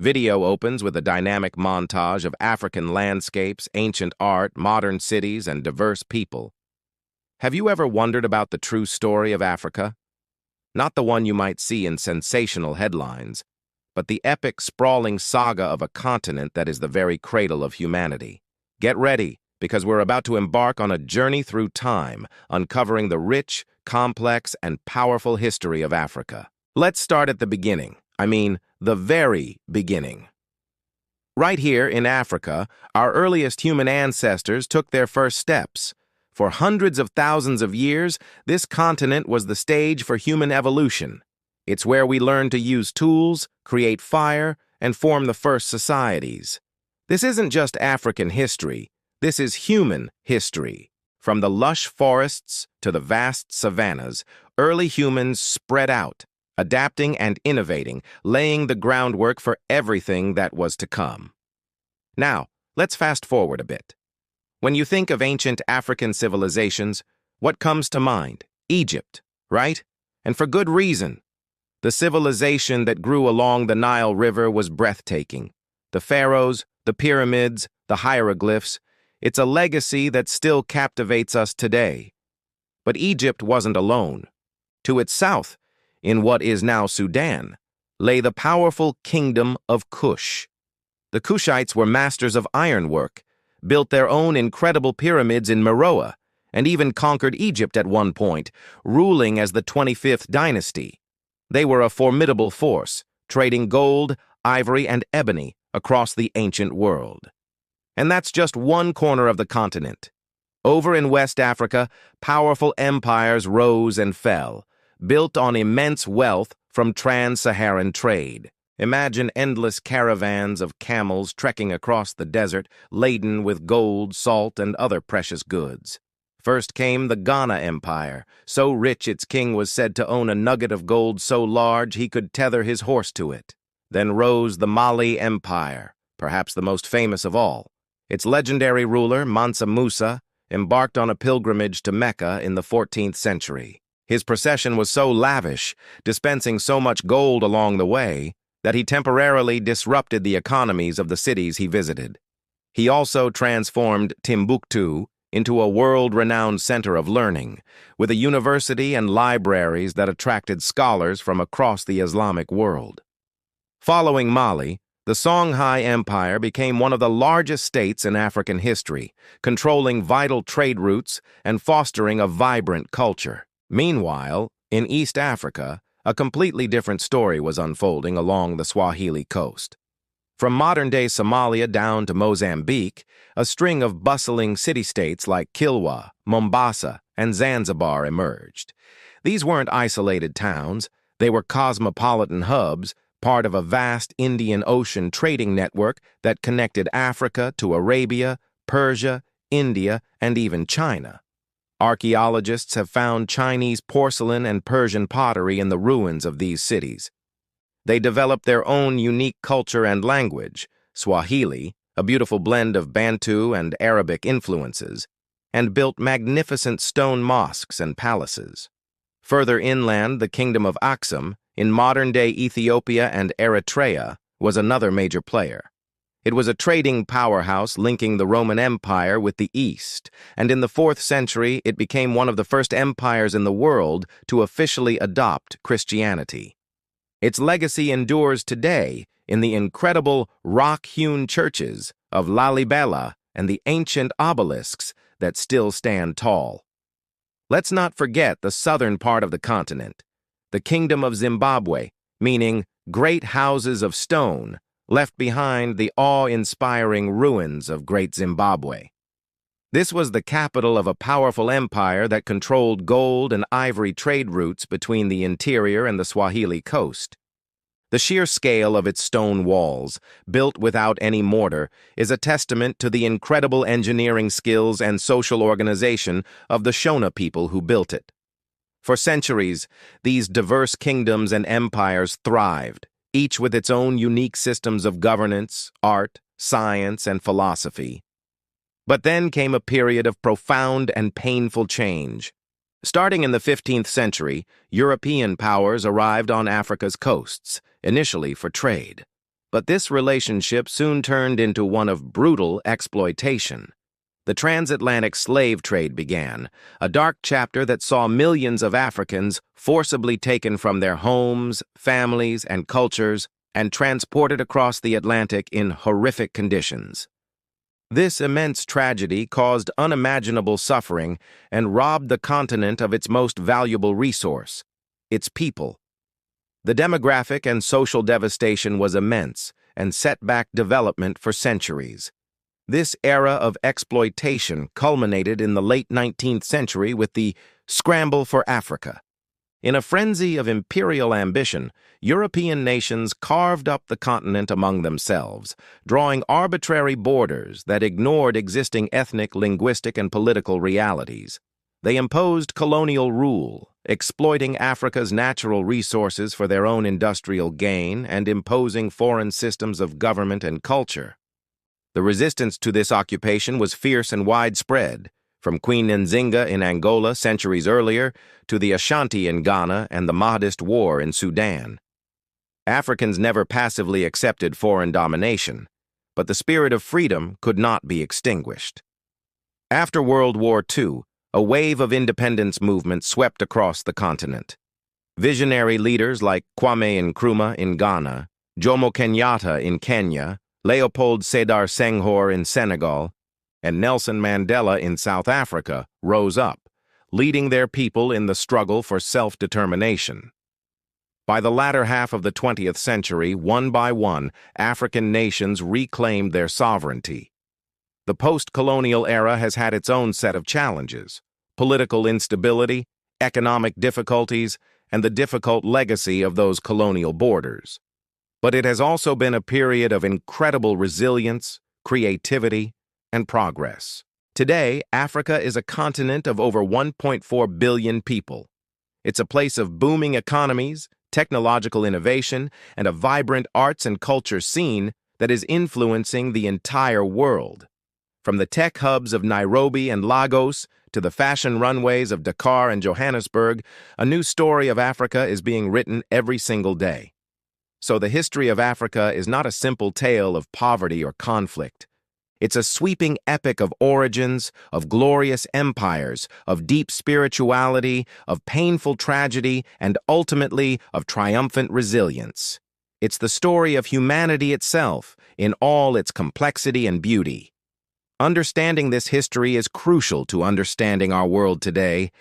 Video opens with a dynamic montage of African landscapes, ancient art, modern cities, and diverse people. Have you ever wondered about the true story of Africa? Not the one you might see in sensational headlines, but the epic, sprawling saga of a continent that is the very cradle of humanity. Get ready, because we're about to embark on a journey through time, uncovering the rich, complex, and powerful history of Africa. Let's start at the beginning. The very beginning. Right here in Africa, our earliest human ancestors took their first steps. For hundreds of thousands of years, this continent was the stage for human evolution. It's where we learned to use tools, create fire, and form the first societies. This isn't just African history, this is human history. From the lush forests to the vast savannas, early humans spread out, adapting and innovating, laying the groundwork for everything that was to come. Now, let's fast forward a bit. When you think of ancient African civilizations, what comes to mind? Egypt, right? And for good reason. The civilization that grew along the Nile River was breathtaking. The pharaohs, the pyramids, the hieroglyphs, it's a legacy that still captivates us today. But Egypt wasn't alone. To its south, in what is now Sudan, lay the powerful kingdom of Kush. The Kushites were masters of ironwork, built their own incredible pyramids in Meroe, and even conquered Egypt at one point, ruling as the 25th dynasty. They were a formidable force, trading gold, ivory, and ebony across the ancient world. And that's just one corner of the continent. Over in West Africa, powerful empires rose and fell, built on immense wealth from trans-Saharan trade. Imagine endless caravans of camels trekking across the desert, laden with gold, salt, and other precious goods. First came the Ghana Empire, so rich its king was said to own a nugget of gold so large he could tether his horse to it. Then rose the Mali Empire, perhaps the most famous of all. Its legendary ruler, Mansa Musa, embarked on a pilgrimage to Mecca in the 14th century. His procession was so lavish, dispensing so much gold along the way, that he temporarily disrupted the economies of the cities he visited. He also transformed Timbuktu into a world-renowned center of learning, with a university and libraries that attracted scholars from across the Islamic world. Following Mali, the Songhai Empire became one of the largest states in African history, controlling vital trade routes and fostering a vibrant culture. Meanwhile, in East Africa, a completely different story was unfolding along the Swahili coast. From modern-day Somalia down to Mozambique, a string of bustling city-states like Kilwa, Mombasa, and Zanzibar emerged. These weren't isolated towns, they were cosmopolitan hubs, part of a vast Indian Ocean trading network that connected Africa to Arabia, Persia, India, and even China. Archaeologists have found Chinese porcelain and Persian pottery in the ruins of these cities. They developed their own unique culture and language, Swahili, a beautiful blend of Bantu and Arabic influences, and built magnificent stone mosques and palaces. Further inland, the kingdom of Aksum, in modern-day Ethiopia and Eritrea, was another major player. It was a trading powerhouse linking the Roman Empire with the East, and in the 4th century it became one of the first empires in the world to officially adopt Christianity. Its legacy endures today in the incredible rock-hewn churches of Lalibela and the ancient obelisks that still stand tall. Let's not forget the southern part of the continent, the Kingdom of Zimbabwe, meaning great houses of stone, left behind the awe-inspiring ruins of Great Zimbabwe. This was the capital of a powerful empire that controlled gold and ivory trade routes between the interior and the Swahili coast. The sheer scale of its stone walls, built without any mortar, is a testament to the incredible engineering skills and social organization of the Shona people who built it. For centuries, these diverse kingdoms and empires thrived, each with its own unique systems of governance, art, science, and philosophy. But then came a period of profound and painful change. Starting in the 15th century, European powers arrived on Africa's coasts, initially for trade. But this relationship soon turned into one of brutal exploitation. The transatlantic slave trade began, a dark chapter that saw millions of Africans forcibly taken from their homes, families, and cultures and transported across the Atlantic in horrific conditions. This immense tragedy caused unimaginable suffering and robbed the continent of its most valuable resource, its people. The demographic and social devastation was immense and set back development for centuries. This era of exploitation culminated in the late 19th century with the scramble for Africa. In a frenzy of imperial ambition, European nations carved up the continent among themselves, drawing arbitrary borders that ignored existing ethnic, linguistic, and political realities. They imposed colonial rule, exploiting Africa's natural resources for their own industrial gain and imposing foreign systems of government and culture. The resistance to this occupation was fierce and widespread, from Queen Nzinga in Angola centuries earlier to the Ashanti in Ghana and the Mahdist War in Sudan. Africans never passively accepted foreign domination, but the spirit of freedom could not be extinguished. After World War II, a wave of independence movements swept across the continent. Visionary leaders like Kwame Nkrumah in Ghana, Jomo Kenyatta in Kenya, Leopold Sedar Senghor in Senegal, and Nelson Mandela in South Africa rose up, leading their people in the struggle for self-determination. By the latter half of the 20th century, one by one, African nations reclaimed their sovereignty. The post-colonial era has had its own set of challenges: political instability, economic difficulties, and the difficult legacy of those colonial borders. But it has also been a period of incredible resilience, creativity, and progress. Today, Africa is a continent of over 1.4 billion people. It's a place of booming economies, technological innovation, and a vibrant arts and culture scene that is influencing the entire world. From the tech hubs of Nairobi and Lagos to the fashion runways of Dakar and Johannesburg, a new story of Africa is being written every single day. So the history of Africa is not a simple tale of poverty or conflict. It's a sweeping epic of origins, of glorious empires, of deep spirituality, of painful tragedy, and ultimately of triumphant resilience. It's the story of humanity itself, in all its complexity and beauty. Understanding this history is crucial to understanding our world today.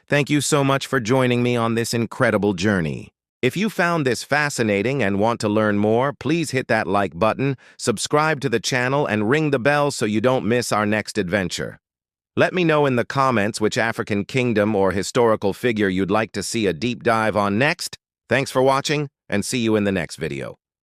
Thank you so much for joining me on this incredible journey. If you found this fascinating and want to learn more, please hit that like button, subscribe to the channel, and ring the bell so you don't miss our next adventure. Let me know in the comments which African kingdom or historical figure you'd like to see a deep dive on next. Thanks for watching, and see you in the next video.